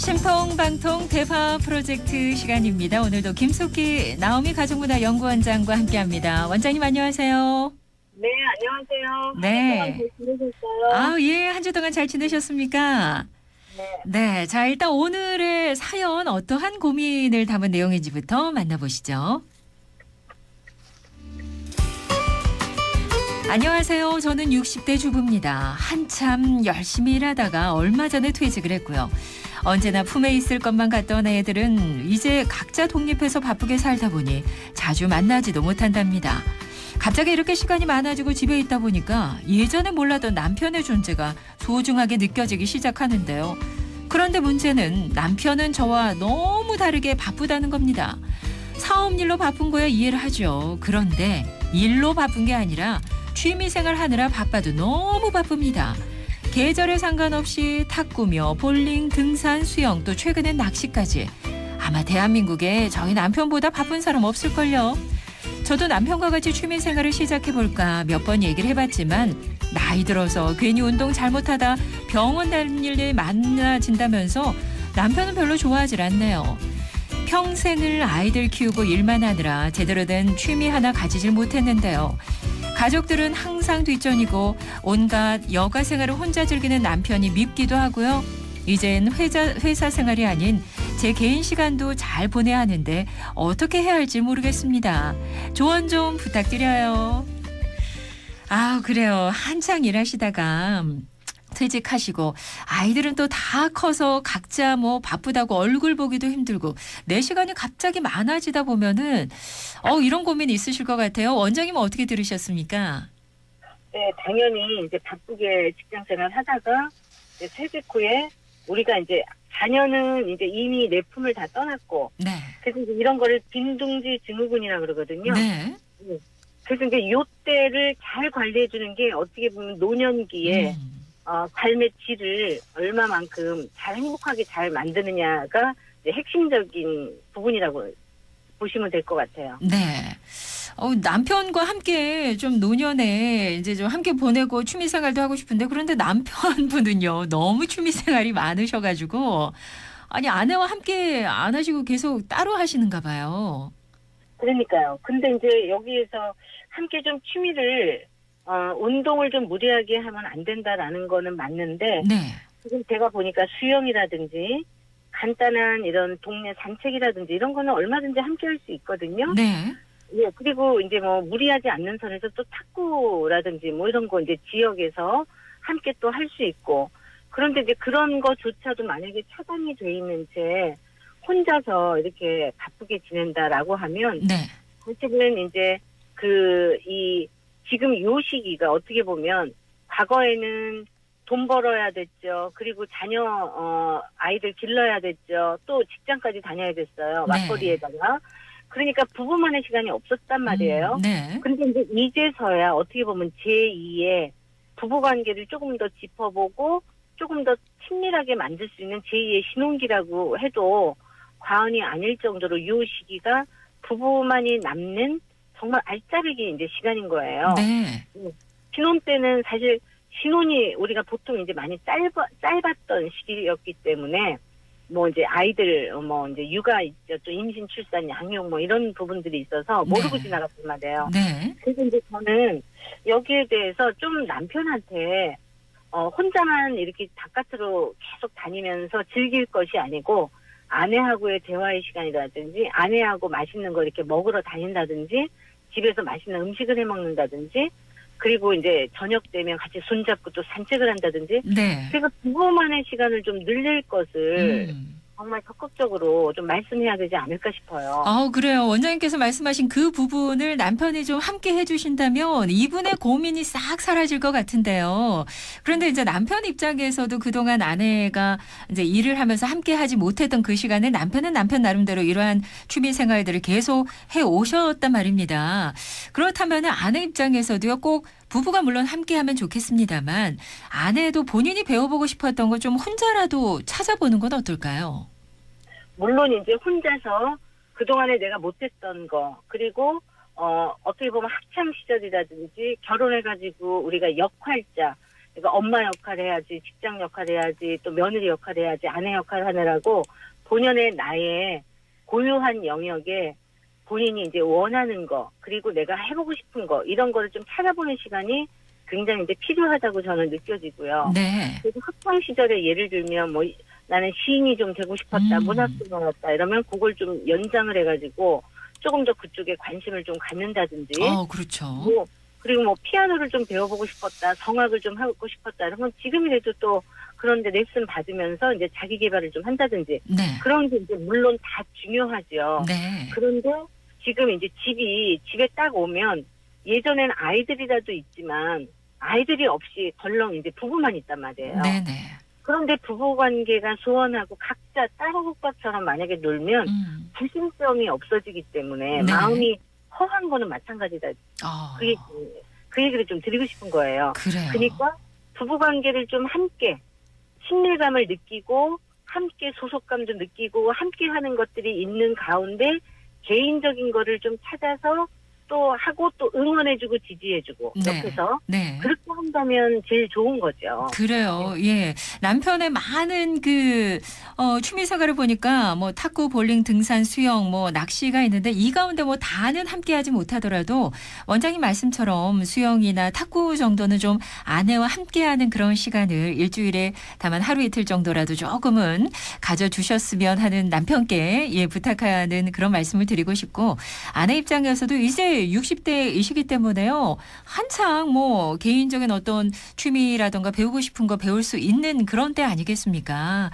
신통방통 대화 프로젝트 시간입니다. 오늘도 김숙희 나오미 가족문화연구원장과 함께합니다. 원장님 안녕하세요. 네, 안녕하세요. 네. 한 주 동안 잘 지내셨어요? 예, 한 주 동안 잘 지내셨습니까? 네. 네, 자 일단 오늘의 사연 어떠한 고민을 담은 내용인지부터 만나보시죠. 안녕하세요. 저는 60대 주부입니다. 한참 열심히 일하다가 얼마 전에 퇴직을 했고요. 언제나 품에 있을 것만 같던 애들은 이제 각자 독립해서 바쁘게 살다 보니 자주 만나지도 못한답니다. 갑자기 이렇게 시간이 많아지고 집에 있다 보니까 예전에 몰랐던 남편의 존재가 소중하게 느껴지기 시작하는데요. 그런데 문제는 남편은 저와 너무 다르게 바쁘다는 겁니다. 사업일로 바쁜 거야 이해를 하죠. 그런데 일로 바쁜 게 아니라 취미생활 하느라 바빠도 너무 바쁩니다. 계절에 상관없이 탁구며 볼링, 등산, 수영, 또 최근엔 낚시까지. 아마 대한민국에 저희 남편보다 바쁜 사람 없을걸요. 저도 남편과 같이 취미생활을 시작해볼까 몇 번 얘기를 해봤지만 나이 들어서 괜히 운동 잘못하다 병원 다닐 일이 많아진다면서 남편은 별로 좋아하질 않네요. 평생을 아이들 키우고 일만 하느라 제대로 된 취미 하나 가지질 못했는데요. 가족들은 항상 뒷전이고 온갖 여가 생활을 혼자 즐기는 남편이 밉기도 하고요. 이젠 회사 생활이 아닌 제 개인 시간도 잘 보내야 하는데 어떻게 해야 할지 모르겠습니다. 조언 좀 부탁드려요. 그래요. 한창 일하시다가 퇴직하시고 아이들은 또 다 커서 각자 뭐 바쁘다고 얼굴 보기도 힘들고 내 시간이 갑자기 많아지다 보면은 이런 고민이 있으실 것 같아요. 원장님은 어떻게 들으셨습니까? 네, 당연히 이제 바쁘게 직장생활 하다가 이제 퇴직 후에 우리가 이제 자녀는 이제 이미 내 품을 다 떠났고, 네. 그래서 이제 이런 거를 빈둥지 증후군이라 그러거든요. 네. 그래서 이제 요 때를 잘 관리해 주는 게 어떻게 보면 노년기에 삶의 질을 얼마만큼 잘 행복하게 잘 만드느냐가 이제 핵심적인 부분이라고 보시면 될 것 같아요. 네. 남편과 함께 좀 노년에 이제 좀 함께 보내고 취미 생활도 하고 싶은데 그런데 남편분은요 너무 취미 생활이 많으셔가지고 아니 아내와 함께 안 하시고 계속 따로 하시는가 봐요. 그러니까요. 근데 이제 여기에서 함께 좀 취미를 운동을 좀 무리하게 하면 안 된다라는 거는 맞는데 네. 지금 제가 보니까 수영이라든지 간단한 이런 동네 산책이라든지 이런 거는 얼마든지 함께 할 수 있거든요. 네. 예, 그리고 이제 뭐 무리하지 않는 선에서 또 탁구라든지 뭐 이런 거 이제 지역에서 함께 또 할 수 있고 그런데 이제 그런 거조차도 만약에 차단이 돼 있는 채 혼자서 이렇게 바쁘게 지낸다라고 하면 네. 사실은 이제 지금 요 시기가 어떻게 보면 과거에는 돈 벌어야 됐죠. 그리고 아이들 길러야 됐죠. 또 직장까지 다녀야 됐어요. 맞벌이에다가. 그러니까 부부만의 시간이 없었단 말이에요. 네. 그런데 이제 이제서야 어떻게 보면 제2의 부부관계를 조금 더 짚어보고 조금 더 친밀하게 만들 수 있는 제2의 신혼기라고 해도 과언이 아닐 정도로 이 시기가 부부만이 남는 정말 알짜배기 이제 시간인 거예요. 네. 신혼 때는 사실 신혼이 우리가 보통 이제 많이 짧았던 시기였기 때문에 뭐 이제 아이들 뭐 이제 육아 있죠. 또 임신, 출산, 양육 뭐 이런 부분들이 있어서 모르고 지나갔단 말이에요. 네. 그래서 이제 저는 여기에 대해서 좀 남편한테 혼자만 이렇게 바깥으로 계속 다니면서 즐길 것이 아니고 아내하고의 대화의 시간이라든지 아내하고 맛있는 거 이렇게 먹으러 다닌다든지 집에서 맛있는 음식을 해 먹는다든지 그리고 이제 저녁 되면 같이 손잡고 또 산책을 한다든지 네. 그래서 부부만의 시간을 좀 늘릴 것을 정말 적극적으로 좀 말씀해야 되지 않을까 싶어요. 그래요. 원장님께서 말씀하신 그 부분을 남편이 좀 함께 해주신다면 이분의 고민이 싹 사라질 것 같은데요. 그런데 이제 남편 입장에서도 그동안 아내가 이제 일을 하면서 함께 하지 못했던 그 시간에 남편은 남편 나름대로 이러한 취미 생활들을 계속 해 오셨단 말입니다. 그렇다면 아내 입장에서도요 꼭 부부가 물론 함께 하면 좋겠습니다만 아내도 본인이 배워보고 싶었던 걸 좀 혼자라도 찾아보는 건 어떨까요? 물론 이제 혼자서 그동안에 내가 못했던 거 그리고 어떻게 보면 학창 시절이라든지 결혼해가지고 우리가 역할자 그러니까 엄마 역할 해야지, 직장 역할 해야지, 또 며느리 역할 해야지, 아내 역할 하느라고 본연의 나의 고유한 영역에 본인이 이제 원하는 거, 그리고 내가 해보고 싶은 거, 이런 거를 좀 찾아보는 시간이 굉장히 이제 필요하다고 저는 느껴지고요. 네. 그래서 학창 시절에 예를 들면 뭐 나는 시인이 좀 되고 싶었다, 문학소녀였다 이러면 그걸 좀 연장을 해가지고 조금 더 그쪽에 관심을 좀 갖는다든지. 그렇죠. 뭐 그리고 뭐 피아노를 좀 배워보고 싶었다, 성악을 좀 하고 싶었다 이러면 지금이라도 또 그런데 레슨 받으면서 이제 자기 개발을 좀 한다든지. 네. 그런 게 이제 물론 다 중요하죠. 네. 그런데 지금 이제 집에 딱 오면 예전엔 아이들이라도 있지만 아이들이 없이 덜렁 이제 부부만 있단 말이에요. 네네. 그런데 부부 관계가 소원하고 각자 딸하고처럼 만약에 놀면 구심점이 없어지기 때문에 네. 마음이 허한 거는 마찬가지다. 그 얘기를 좀 드리고 싶은 거예요. 그래요. 그러니까 부부 관계를 좀 함께 친밀감을 느끼고 함께 소속감도 느끼고 함께 하는 것들이 있는 가운데 개인적인 거를 좀 찾아서 또 하고 또 응원해주고 지지해주고 네. 옆에서 네. 그렇게 한다면 제일 좋은 거죠. 그래요. 예. 남편의 많은 취미 생활을 보니까 뭐 탁구, 볼링, 등산, 수영, 뭐 낚시가 있는데 이 가운데 뭐 다는 함께 하지 못하더라도 원장님 말씀처럼 수영이나 탁구 정도는 좀 아내와 함께 하는 그런 시간을 일주일에 다만 하루 이틀 정도라도 조금은 가져주셨으면 하는 남편께 부탁하는 그런 말씀을 드리고 싶고, 아내 입장에서도 이제 60대이시기 때문에요. 한창 뭐 개인적인 어떤 취미라든가 배우고 싶은 거 배울 수 있는 그런 때 아니겠습니까?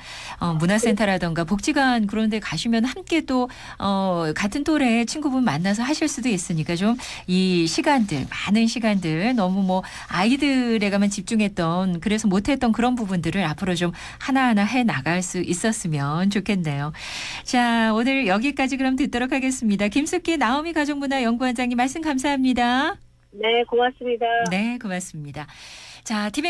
문화센터라든가 복지관 그런 데 가시면 함께 또 같은 또래 친구분 만나서 하실 수도 있으니까 좀 이 시간들, 많은 시간들 너무 뭐 아이들에게만 집중했던, 그래서 못했던 그런 부분들을 앞으로 좀 하나하나 해 나갈 수 있었으면 좋겠네요. 자, 오늘 여기까지 그럼 듣도록 하겠습니다. 김숙기 나오미 가족문화연구원장님 말씀 감사합니다. 네, 고맙습니다. 네, 고맙습니다. 자, 티뱅